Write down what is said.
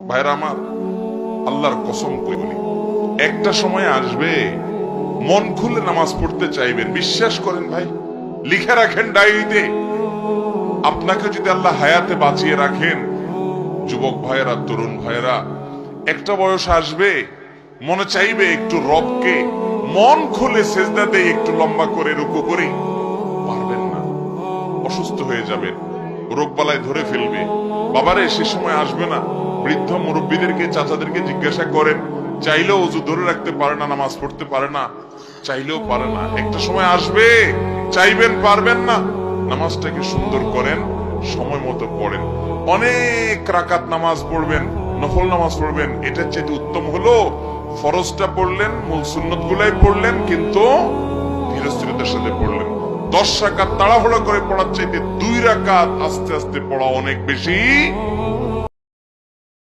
ভাইরা আমার, আল্লাহর কসম করে বলি, একটা সময় আসবে মন খুলে নামাজ পড়তে চাইবেন। বিশ্বাস করেন ভাই, লিখে রাখেন ডায়েরিতে। আপনাকে যদি আল্লাহ হায়াতে বাঁচিয়ে রাখেন, যুবক ভাইয়েরা, তরুণ ভাইয়েরা, একটা বয়স আসবে মনে চাইবে একটু রবকে মন খুলে সেজদা দেই, একটু লম্বা করে রুকু করি। পারবেন না, অসুস্থ হয়ে যাবেন, রোগবালায় ধরে ফেলবে। বাবারে, সে সময় আসবে না? বৃদ্ধ মুরব্বীদেরকে, চাচাদেরকে জিজ্ঞাসা করেন, চাইলেও অজু ধরে রাখতে পারে না, নামাজ পড়তে পারে না, চাইলেও পারে না। একটা সময় আসবে চাইবেন, পারবেন না। নামাজটাকে সুন্দর করেন, সময় মতো পড়েন, অনেক রাকাত নামাজ পড়বেন, নফল নামাজ পড়বেন। এটার চেয়ে উত্তম হলো ফরজটা পড়লেন, মূল সুন্নত গুলাই পড়লেন, কিন্তু ধীরস্থিরতার সাথে পড়লেন। 10 রাকাত তাড়াহুড়া করে পড়ার চাইতে 2 রাকাত আস্তে আস্তে পড়া অনেক বেশি